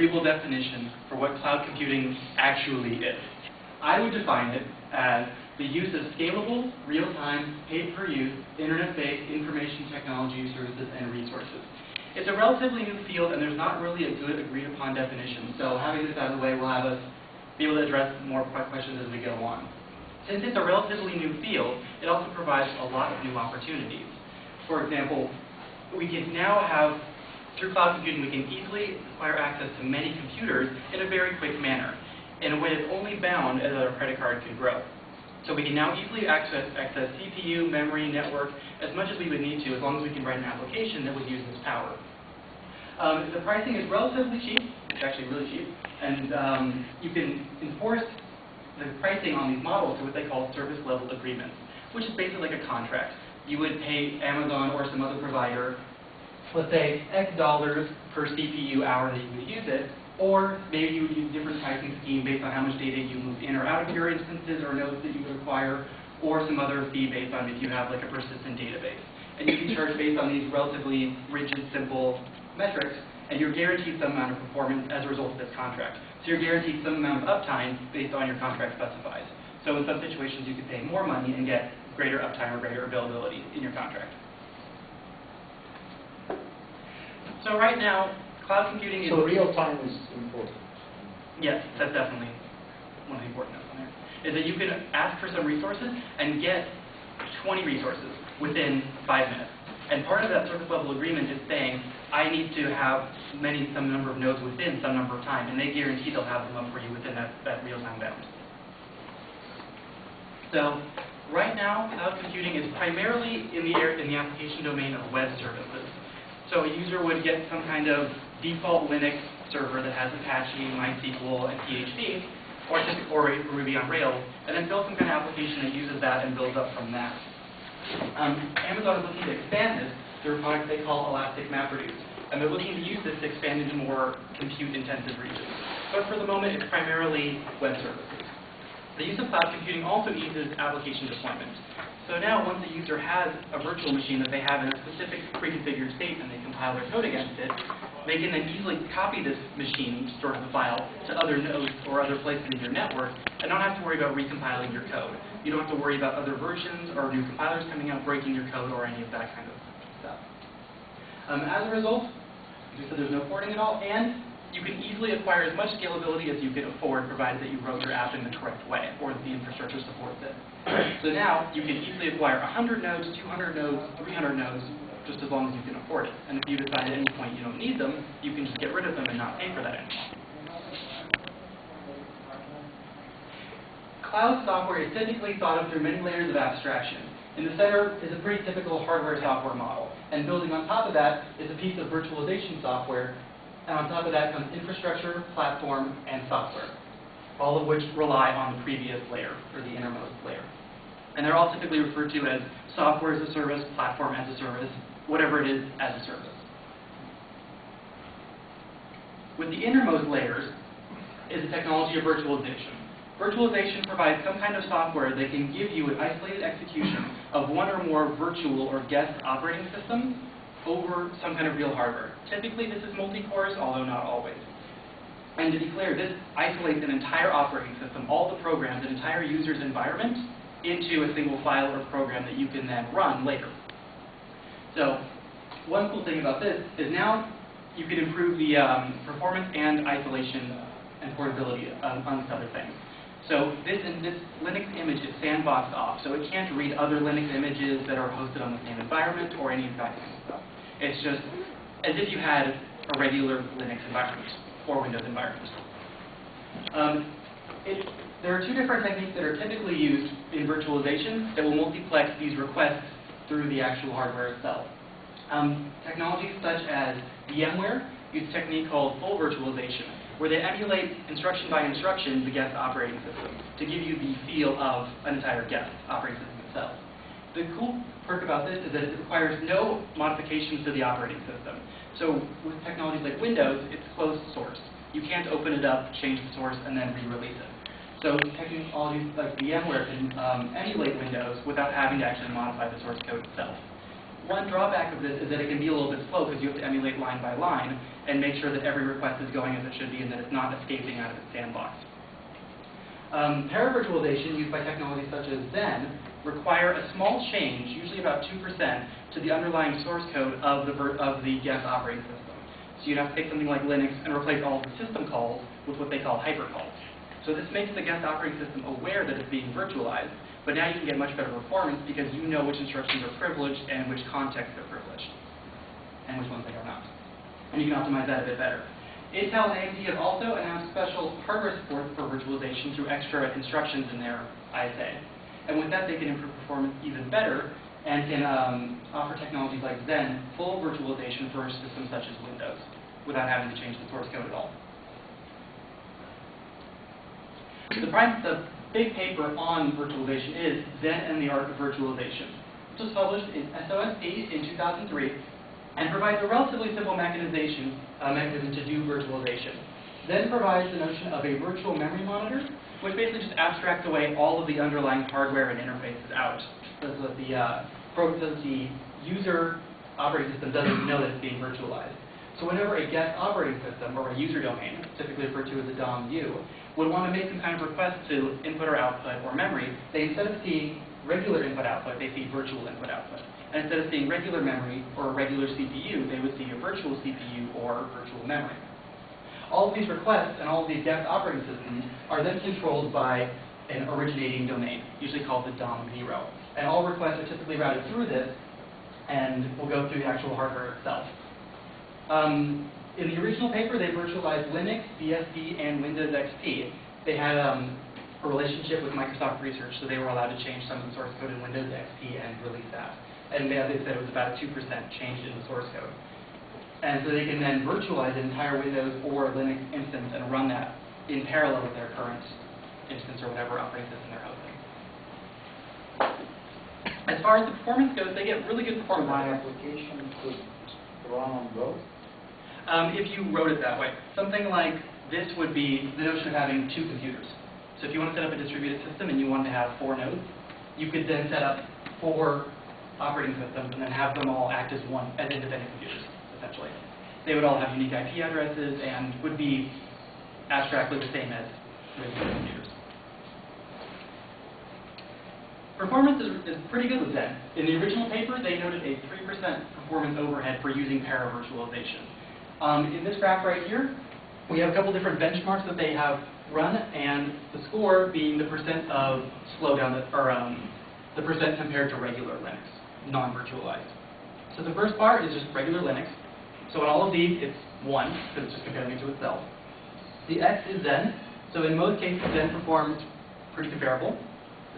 agreeable definition for what cloud computing actually is. I would define it as the use of scalable, real-time, pay-per-use, internet-based information technology services and resources. It's a relatively new field, and there's not really a good agreed-upon definition. So having this out of the way will have us be able to address more questions as we go on. Since it's a relatively new field, it also provides a lot of new opportunities. For example, we can now have, through cloud computing, we can easily acquire access to many computers in a very quick manner, in a way that's only bound as our credit card can grow. So we can now easily access CPU, memory, network, as much as we would need to, as long as we can write an application that would use this power. The pricing is relatively cheap. It's actually really cheap. And you can enforce the pricing on these models to what they call service level agreements, which is basically like a contract. You would pay Amazon or some other provider, let's say, X dollars per CPU hour that you would use it, or maybe you would use a different pricing scheme based on how much data you move in or out of your instances or nodes that you would acquire, or some other fee based on if you have like a persistent database. And you can charge based on these relatively rigid, simple metrics, and you're guaranteed some amount of performance as a result of this contract. So you're guaranteed some amount of uptime based on your contract specifies. So in some situations, you could pay more money and get greater uptime or greater availability in your contract. So right now, cloud computing is... So real time is important. Yes, that's definitely one of the important notes on there. Is that you can ask for some resources and get 20 resources within 5 minutes. And part of that service level agreement is saying, I need to have some number of nodes within some number of time, and they guarantee they'll have them up for you within that real-time bound. So right now, cloud computing is primarily in the application domain of web services. So a user would get some kind of default Linux server that has Apache, MySQL, and PHP, or Ruby on Rails, and then build some kind of application that uses that and builds up from that. Amazon is looking to expand this through a product they call Elastic MapReduce, and they're looking to use this to expand into more compute-intensive regions. But for the moment, it's primarily web services. The use of cloud computing also eases application deployment. So now, once a user has a virtual machine that they have in a specific pre-configured state and they compile their code against it, they can then easily copy this machine, store the file, to other nodes or other places in your network, and not have to worry about recompiling your code. You don't have to worry about other versions or new compilers coming out, breaking your code, or any of that kind of stuff. As a result, as I said, there's no porting at all, and you can easily acquire as much scalability as you can afford, provided that you wrote your app in the correct way, or that the infrastructure supports it. So now, you can easily acquire 100 nodes, 200 nodes, 300 nodes, just as long as you can afford it. And if you decide at any point you don't need them, you can just get rid of them and not pay for that anymore. Cloud software is typically thought of through many layers of abstraction. In the center is a pretty typical hardware-software model, and building on top of that is a piece of virtualization software, and on top of that comes infrastructure, platform, and software, all of which rely on the previous layer, or the innermost layer. And they're all typically referred to as software as a service, platform as a service, whatever it is as a service. With the innermost layers is the technology of virtualization. Virtualization provides some kind of software that can give you an isolated execution of one or more virtual or guest operating systems over some kind of real hardware. Typically, this is multi-cores, although not always. And to be clear, this isolates an entire operating system, all the programs, an entire user's environment, into a single file or program that you can then run later. So one cool thing about this is now you can improve the performance and isolation and portability, amongst other things. So this Linux image is sandboxed off, so it can't read other Linux images that are hosted on the same environment or any of that kind of stuff. It's just as if you had a regular Linux environment or Windows environment. There are two different techniques that are typically used in virtualization that will multiplex these requests through the actual hardware itself. Technologies such as VMware use a technique called full virtualization, where they emulate instruction by instruction the guest operating system to give you the feel of an entire guest operating system itself. The cool perk about this is that it requires no modifications to the operating system. So with technologies like Windows, it's closed source. You can't open it up, change the source, and then re-release it. So technologies like VMware can emulate Windows without having to actually modify the source code itself. One drawback of this is that it can be a little bit slow because you have to emulate line by line and make sure that every request is going as it should be and that it's not escaping out of its sandbox. Paravirtualization used by technologies such as Zen require a small change, usually about 2%, to the underlying source code of the guest operating system. So you'd have to take something like Linux and replace all of the system calls with what they call hypercalls. So this makes the guest operating system aware that it's being virtualized, but now you can get much better performance because you know which instructions are privileged and which contexts they're privileged, and which ones they are not. And you can optimize that a bit better. Intel and AMD have also announced special hardware support for virtualization through extra instructions in their ISA. And with that, they can improve performance even better and can offer technologies like Zen full virtualization for systems such as Windows without having to change the source code at all. The big paper on virtualization is Zen and the Art of Virtualization. This was published in SOSP in 2003 and provides a relatively simple mechanism to do virtualization. Zen provides the notion of a virtual memory monitor, which basically just abstracts away all of the underlying hardware and interfaces out, so that the user operating system doesn't know that it's being virtualized. So whenever a guest operating system or a user domain, typically referred to as a DOM-U, would want to make some kind of request to input or output or memory, they instead of seeing regular input-output, they see virtual input-output. And instead of seeing regular memory or a regular CPU, they would see a virtual CPU or virtual memory. All of these requests and all of these guest operating systems are then controlled by an originating domain, usually called the DOM-0. And all requests are typically routed through this and will go through the actual hardware itself. In the original paper, they virtualized Linux, BSD, and Windows XP. They had a relationship with Microsoft Research, so they were allowed to change some of the source code in Windows XP and release that. And as they said, it was about a 2% change in the source code. And so they can then virtualize an entire Windows or Linux instance and run that in parallel with their current instance or whatever operating system they're hosting. As far as the performance goes, they get really good performance. My application could run on both? If you wrote it that way. Something like this would be the notion of having two computers. So if you want to set up a distributed system and you want to have 4 nodes, you could then set up 4 operating systems and then have them all act as independent computers, essentially. They would all have unique IP addresses and would be abstractly the same as regular computers. Performance is pretty good with Zen. In the original paper, they noted a 3% performance overhead for using paravirtualization. In this graph right here, we have a couple different benchmarks that they have run, and the score being the percent of slowdown, the percent compared to regular Linux, non-virtualized. So the first bar is just regular Linux. So in all of these, it's 1, because it's just comparing it to itself. The X is Zen. So in most cases, Zen performs pretty comparable.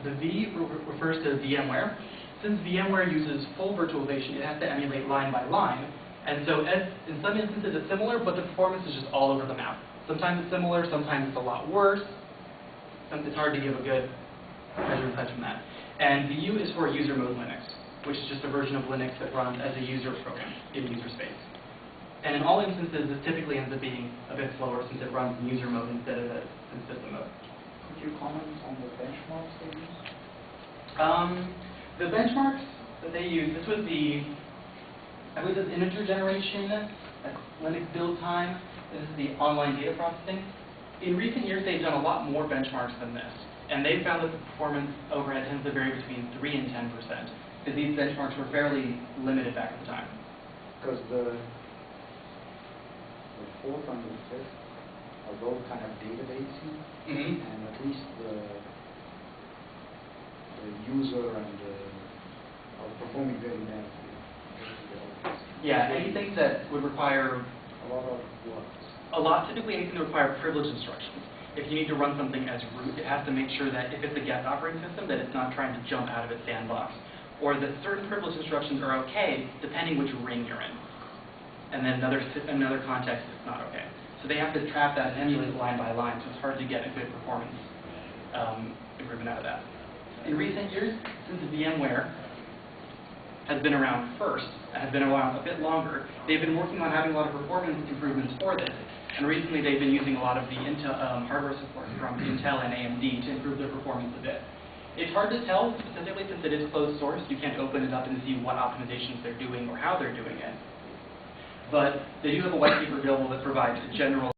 The V refers to VMware. Since VMware uses full virtualization, it has to emulate line by line. And so in some instances it's similar, but the performance is just all over the map. Sometimes it's similar, sometimes it's a lot worse. It's hard to give a good measuring touch on that. And the U is for user mode Linux, which is just a version of Linux that runs as a user program in user space. And in all instances, this typically ends up being a bit slower since it runs in user mode instead of in system mode. Could you comment on the benchmarks they use? The benchmarks that they use, this was I believe this is integer generation, that's Linux build time, this is the online data processing. In recent years, they've done a lot more benchmarks than this, and they've found that the performance overhead tends to vary between 3 and 10%, because these benchmarks were fairly limited back at the time. Because the 4th and the 5th are both kind of databasey, and at least the user and are performing very badly. Yeah, anything that would require a lot of what? Typically anything that requires privilege instructions. If you need to run something as root, it has to make sure that if it's a guest operating system, that it's not trying to jump out of its sandbox, or that certain privilege instructions are okay depending which ring you're in. And then another context it's not okay. So they have to trap that and emulate it line by line, so it's hard to get a good performance improvement out of that. In recent years, since VMware has been around first, has been around a bit longer, they've been working on having a lot of performance improvements for this. And recently they've been using a lot of the Intel hardware support from Intel and AMD to improve their performance a bit. It's hard to tell specifically since it is closed source. You can't open it up and see what optimizations they're doing or how they're doing it. But they do have a white paper available that provides a general